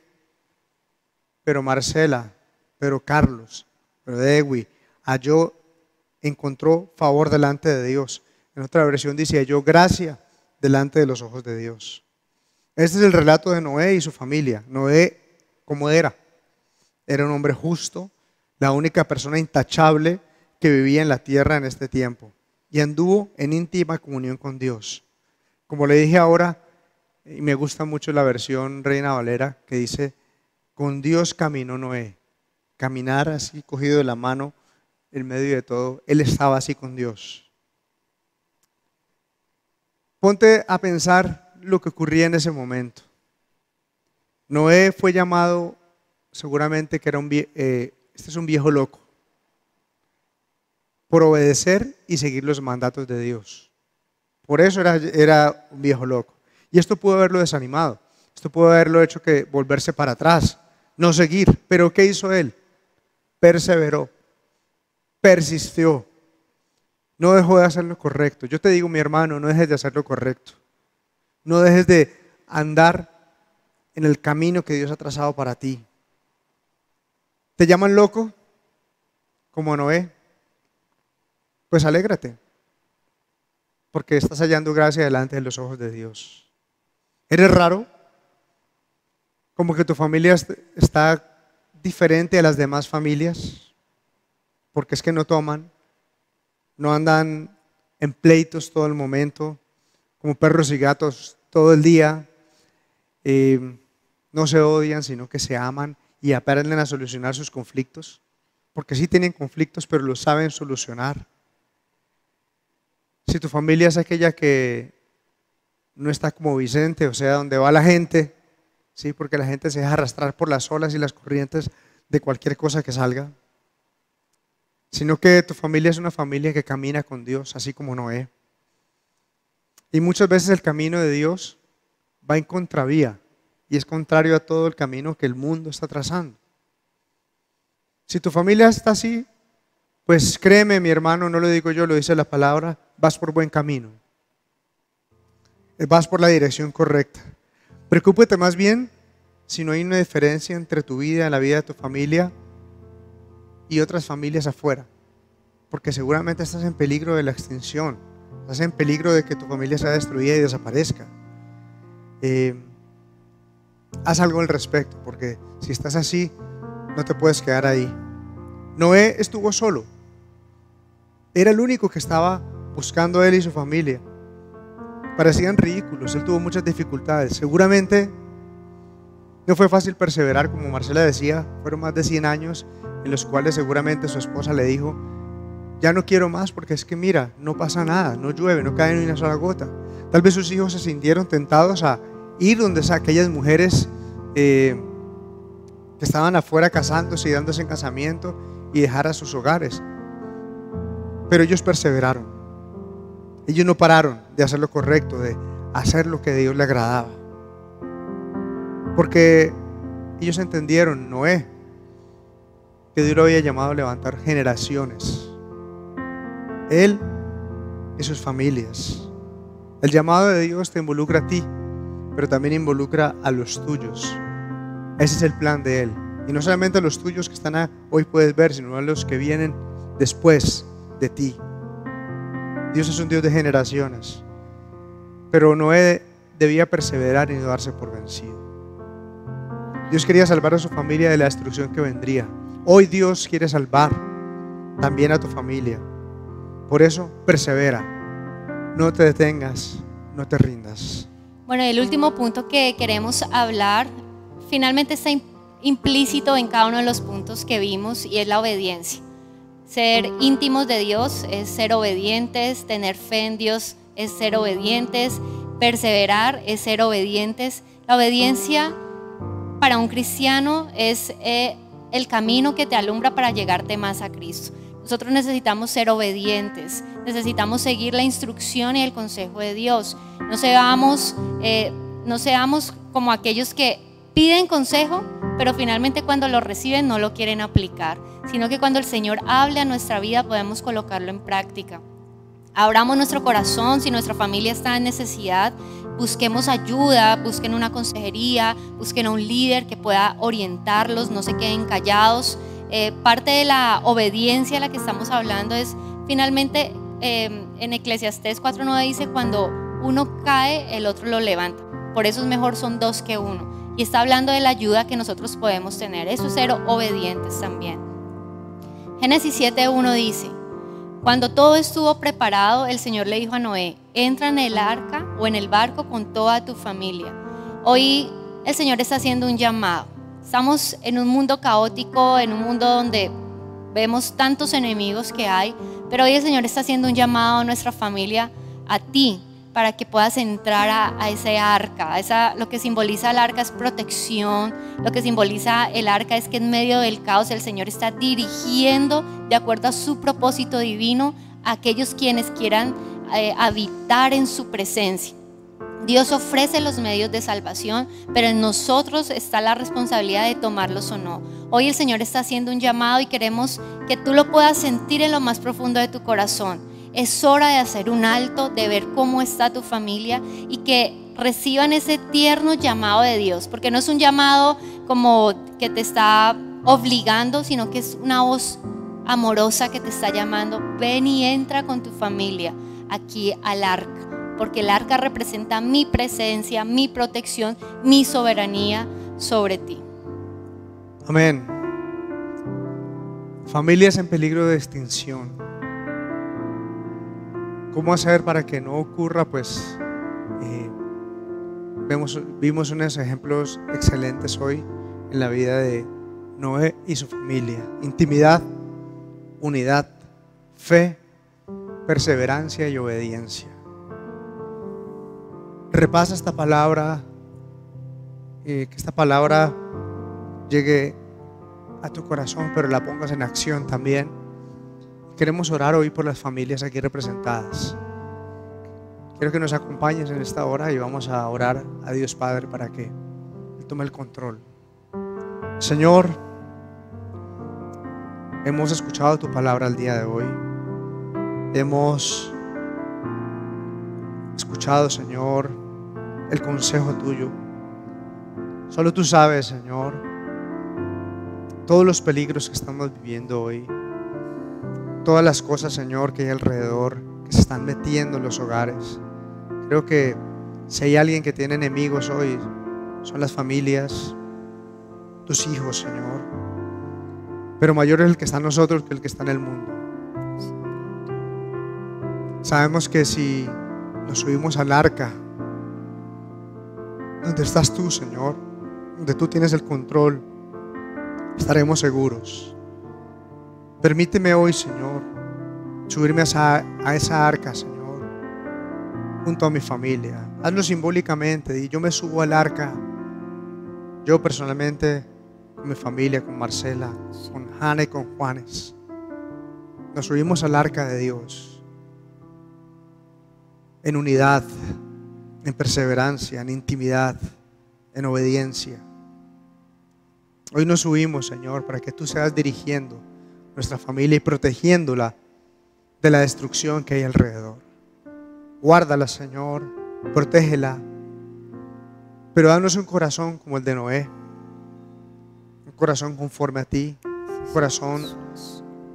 Pero Marcela, pero Carlos, pero Dewi, encontró favor delante de Dios. En otra versión dice: halló gracia delante de los ojos de Dios. Este es el relato de Noé y su familia. Noé, ¿cómo era? Era un hombre justo, la única persona intachable que vivía en la tierra en este tiempo, y anduvo en íntima comunión con Dios. Como le dije ahora, y me gusta mucho la versión Reina Valera, que dice: con Dios caminó Noé. Caminar así, cogido de la mano, en medio de todo, él estaba así con Dios. Ponte a pensar lo que ocurría en ese momento. Noé fue llamado, seguramente que era este es un viejo loco, por obedecer y seguir los mandatos de Dios. Por eso era un viejo loco. Y esto pudo haberlo desanimado. Esto pudo haberlo hecho que volverse para atrás, no seguir. Pero ¿qué hizo él? Perseveró, persistió, no dejó de hacer lo correcto. Yo te digo, mi hermano, no dejes de hacer lo correcto. No dejes de andar en el camino que Dios ha trazado para ti. ¿Te llaman loco? Como Noé. Pues alégrate, porque estás hallando gracia delante de los ojos de Dios. ¿Eres raro? Como que tu familia está diferente a las demás familias, porque es que no toman, no andan en pleitos todo el momento, como perros y gatos todo el día, no se odian, sino que se aman y aprenden a solucionar sus conflictos, porque sí tienen conflictos, pero los saben solucionar. Si tu familia es aquella que no está como Vicente, o sea, donde va la gente, ¿sí? Porque la gente se deja arrastrar por las olas y las corrientes de cualquier cosa que salga, sino que tu familia es una familia que camina con Dios, así como Noé. Y muchas veces el camino de Dios va en contravía y es contrario a todo el camino que el mundo está trazando. Si tu familia está así, pues créeme, mi hermano, no lo digo yo, lo dice la palabra, vas por buen camino. Vas por la dirección correcta. Preocúpate más bien si no hay una diferencia entre tu vida, la vida de tu familia y otras familias afuera, porque seguramente estás en peligro de la extinción, estás en peligro de que tu familia sea destruida y desaparezca. Haz algo al respecto, porque si estás así, no te puedes quedar ahí. Noé estuvo solo, era el único que estaba buscando a él y su familia. Parecían ridículos, él tuvo muchas dificultades. Seguramente no fue fácil perseverar, como Marcela decía, fueron más de 100 años en los cuales seguramente su esposa le dijo: ya no quiero más porque es que mira, no pasa nada, no llueve, no cae ni una sola gota. Tal vez sus hijos se sintieron tentados a ir donde aquellas mujeres que estaban afuera casándose y dándose en casamiento y dejar a sus hogares. Pero ellos perseveraron. Ellos no pararon de hacer lo correcto, de hacer lo que a Dios le agradaba. Porque ellos entendieron, Noé, que Dios lo había llamado a levantar generaciones. Él y sus familias. El llamado de Dios te involucra a ti, pero también involucra a los tuyos. Ese es el plan de Él. Y no solamente a los tuyos que están hoy puedes ver, sino a los que vienen después de ti. Dios es un Dios de generaciones. Pero Noé debía perseverar y no darse por vencido. Dios quería salvar a su familia de la destrucción que vendría. Hoy Dios quiere salvar también a tu familia. Por eso, persevera. No te detengas, no te rindas.
Bueno, el último punto que queremos hablar, finalmente está implícito en cada uno de los puntos que vimos, y es la obediencia. Ser íntimos de Dios es ser obedientes, tener fe en Dios es ser obedientes, perseverar es ser obedientes. La obediencia para un cristiano es el camino que te alumbra para llegarte más a Cristo. Nosotros necesitamos ser obedientes, necesitamos seguir la instrucción y el consejo de Dios. No seamos como aquellos que piden consejo, pero finalmente cuando lo reciben no lo quieren aplicar, sino que cuando el Señor hable a nuestra vida podemos colocarlo en práctica. Abramos nuestro corazón. Si nuestra familia está en necesidad, busquemos ayuda, busquen una consejería, busquen a un líder que pueda orientarlos, no se queden callados. Parte de la obediencia a la que estamos hablando es finalmente en Eclesiastés 4:9 dice: cuando uno cae, el otro lo levanta. Por eso es mejor son dos que uno. Y está hablando de la ayuda que nosotros podemos tener. Eso es ser obedientes también. Génesis 7:1 dice: cuando todo estuvo preparado, el Señor le dijo a Noé: entra en el arca o en el barco con toda tu familia. Hoy el Señor está haciendo un llamado. Estamos en un mundo caótico, en un mundo donde vemos tantos enemigos que hay, pero hoy el Señor está haciendo un llamado a nuestra familia, a ti, para que puedas entrar a ese arca. Lo que simboliza el arca es protección. Lo que simboliza el arca es que en medio del caos el Señor está dirigiendo de acuerdo a su propósito divino a aquellos quienes quieran habitar en su presencia. Dios ofrece los medios de salvación, pero en nosotros está la responsabilidad de tomarlos o no. Hoy el Señor está haciendo un llamado y queremos que tú lo puedas sentir en lo más profundo de tu corazón. Es hora de hacer un alto, de ver cómo está tu familia y que reciban ese tierno llamado de Dios, porque no es un llamado como que te está obligando, sino que es una voz amorosa que te está llamando. Ven y entra con tu familia aquí al arca, porque el arca representa mi presencia, mi protección, mi soberanía sobre ti.
Amén. Familias en peligro de extinción. ¿Cómo hacer para que no ocurra? Pues vimos unos ejemplos excelentes hoy en la vida de Noé y su familia. Intimidad, unidad, fe, perseverancia y obediencia. Repasa esta palabra, que esta palabra llegue a tu corazón, pero la pongas en acción también. Queremos orar hoy por las familias aquí representadas. Quiero que nos acompañes en esta hora y vamos a orar a Dios Padre para que Él tome el control. Señor, hemos escuchado tu palabra el día de hoy. Hemos escuchado, Señor, el consejo tuyo. Solo tú sabes, Señor, todos los peligros que estamos viviendo hoy. Todas las cosas, Señor, que hay alrededor, que se están metiendo en los hogares. Creo que si hay alguien que tiene enemigos hoy, son las familias, tus hijos, Señor. Pero mayor es el que está en nosotros que el que está en el mundo. Sabemos que si nos subimos al arca, donde estás tú, Señor, donde tú tienes el control, estaremos seguros. Permíteme hoy, Señor, subirme a esa arca, Señor, junto a mi familia. Hazlo simbólicamente y yo me subo al arca. Yo personalmente, con mi familia, con Marcela, con Hanna y con Juanes. Nos subimos al arca de Dios. En unidad, en perseverancia, en intimidad, en obediencia. Hoy nos subimos, Señor, para que tú seas dirigiendo nuestra familia y protegiéndola de la destrucción que hay alrededor. Guárdala, Señor, protégela, pero danos un corazón como el de Noé, un corazón conforme a ti, un corazón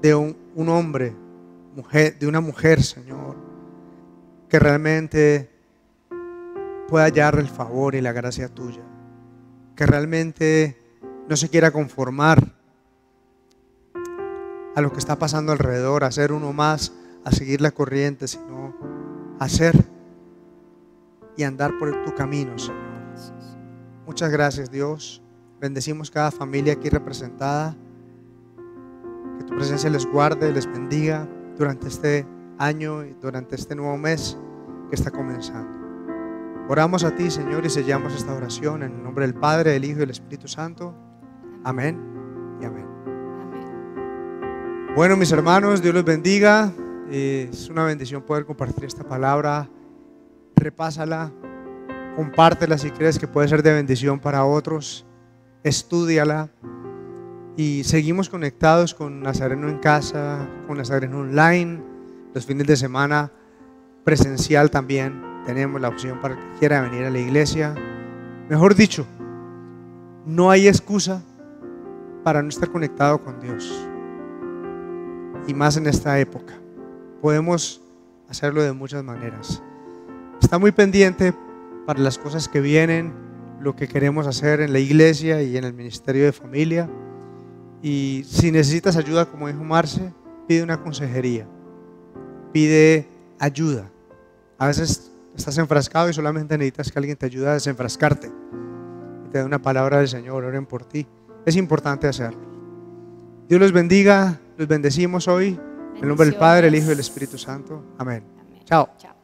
de un hombre, de una mujer, Señor, que realmente pueda hallar el favor y la gracia tuya, que realmente no se quiera conformar a lo que está pasando alrededor, a ser uno más, a seguir la corriente, sino a hacer y andar por tu camino, Señor. Muchas gracias, Dios. Bendecimos cada familia aquí representada. Que tu presencia les guarde, les bendiga durante este año y durante este nuevo mes que está comenzando. Oramos a ti, Señor, y sellamos esta oración en el nombre del Padre, del Hijo y del Espíritu Santo. Amén y amén. Bueno, mis hermanos, Dios los bendiga. Es una bendición poder compartir esta palabra. Repásala, compártela si crees que puede ser de bendición para otros. Estúdiala. Y seguimos conectados con Nazareno en casa, con Nazareno online. Los fines de semana presencial también tenemos la opción para el que quiera venir a la iglesia. Mejor dicho, no hay excusa para no estar conectado con Dios. Y más en esta época. Podemos hacerlo de muchas maneras. Está muy pendiente para las cosas que vienen, lo que queremos hacer en la iglesia y en el ministerio de familia. Y si necesitas ayuda, como dijo Marce, pide una consejería, pide ayuda. A veces estás enfrascado y solamente necesitas que alguien te ayude a desenfrascarte y te dé una palabra del Señor, oren por ti. Es importante hacerlo. Dios los bendiga, los bendecimos hoy en el nombre del Padre, el Hijo y el Espíritu Santo. Amén.
Amén.
Chao.
Chao.